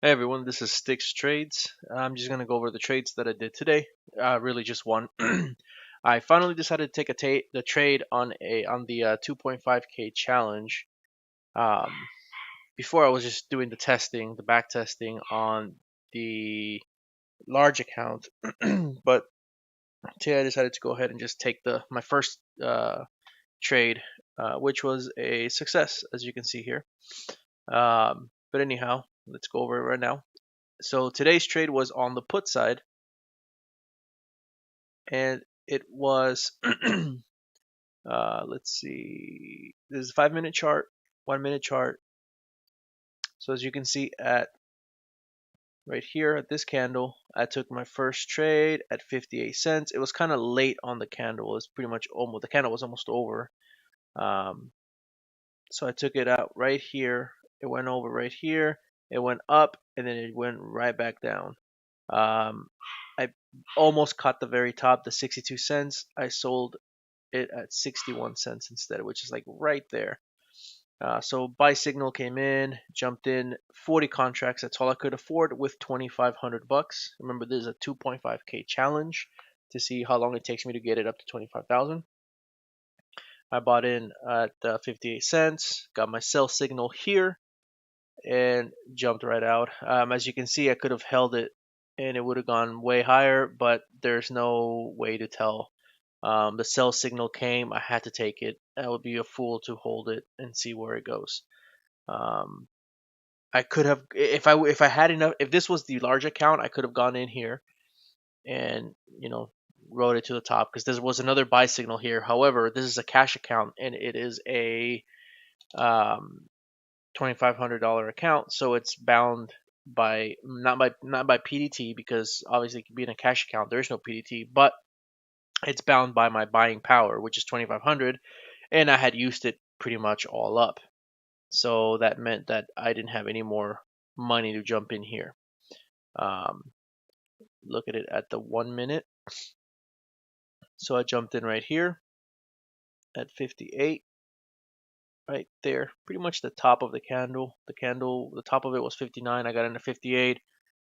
Hey everyone, this is Sticks Trades. I'm just gonna go over the trades that I did today. Really just one. I finally decided to take the trade on the 2.5k challenge. Um, Before I was just doing the testing, the back testing on the large account, but today I decided to go ahead and just take the my first trade, which was a success, as you can see here. But anyhow, let's go over it right now. So today's trade was on the put side, and it was let's see, this is a 5 minute chart, 1 minute chart. So as you can see at right here at this candle, I took my first trade at 58 cents. It was kind of late on the candle. It was pretty much almost, the candle was almost over. um, so I took it out right here. It went over right here, it went up, and then it went right back down. I almost caught the very top, the 62 cents. I sold it at 61 cents instead, which is like right there. So buy signal came in, jumped in 40 contracts. That's all I could afford with 2,500 bucks. Remember, this is a 2.5k challenge to see how long it takes me to get it up to 25,000. I bought in at 58 cents, got my sell signal here, and jumped right out. As you can see, I could have held it and it would have gone way higher, but there's no way to tell. The sell signal came, I had to take it. I would be a fool to hold it and see where it goes. Um, I could have, if I had enough, if this was the large account, I could have gone in here and rode it to the top because there was another buy signal here. However, this is a cash account and it is a um, $2,500 account, so it's bound by not by PDT, because obviously it could be in a cash account. There is no PDT, but it's bound by my buying power, which is 2,500, and I had used it pretty much all up. So that meant that I didn't have any more money to jump in here. Um, Look at it at the 1 minute. So I jumped in right here at 58, right there, pretty much the top of the candle. The top of it was 59. I got into 58,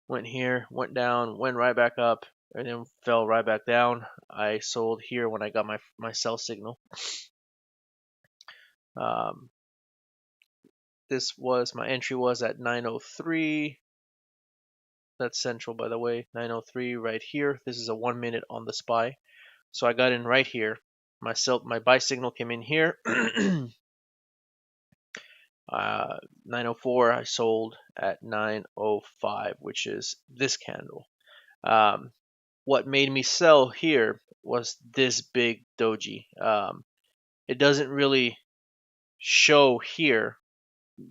went here, went down, went right back up, and then fell right back down. I sold here when I got my sell signal. Um, this was my entry was at 9:03. That's central, by the way. 9:03 right here. This is a 1 minute on the SPY. So I got in right here. My buy signal came in here. 9:04. I sold at 9:05, which is this candle. Um, what made me sell here was this big doji. It doesn't really show here,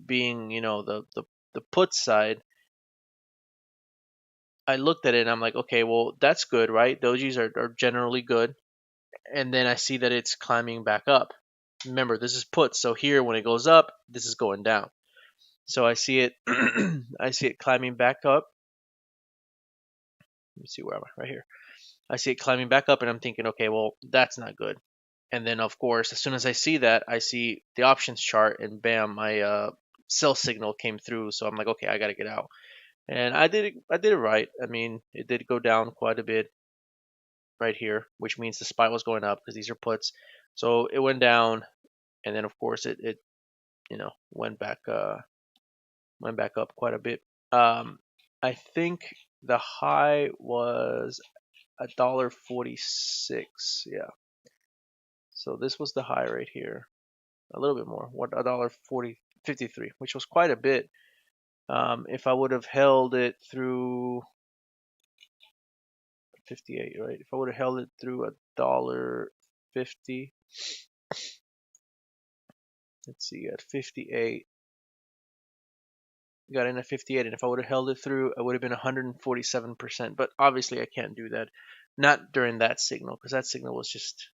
being the put side. I looked at it and I'm like, okay, well that's good, right? Dojis are generally good, and then I see that it's climbing back up. Remember, this is put, so here when it goes up, this is going down. So I see it, I see it climbing back up. Let me see, where am I? Right here. I see it climbing back up, and I'm thinking, okay, well that's not good. And then of course, as soon as I see that, I see the options chart, and bam, my sell signal came through. So I'm like, okay, I gotta get out. And I did it right. I mean, it did go down quite a bit right here, which means the SPY was going up because these are puts. So it went down, and then of course it went back up quite a bit. I think the high was $1.46. Yeah. So this was the high right here. A little bit more. What, $1.4053, which was quite a bit. If I would have held it through 58, right? If I would have held it through $1.50, let's see, at 58, got in at 58, and if I would have held it through, I would have been 147%. But obviously, I can't do that. Not during that signal, because that signal was just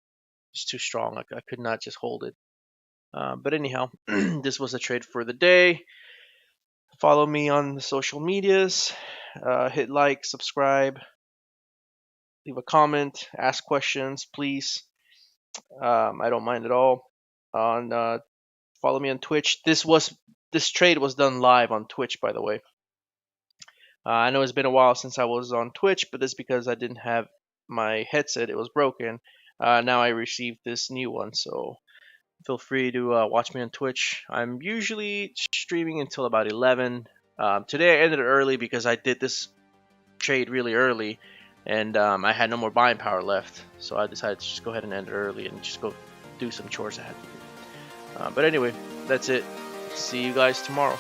too strong. I could not just hold it. But anyhow, this was a trade for the day. Follow me on the social medias. Hit like, subscribe, leave a comment, ask questions, please. I don't mind at all. On Follow me on Twitch. This trade was done live on Twitch, by the way. I know it's been a while since I was on Twitch, but that's because I didn't have my headset. It was broken. Now I received this new one, so feel free to watch me on Twitch. I'm usually streaming until about 11. Today I ended it early because I did this trade really early, and I had no more buying power left, so I decided to just go ahead and end it early and just go do some chores I had to do. But anyway, that's it. See you guys tomorrow.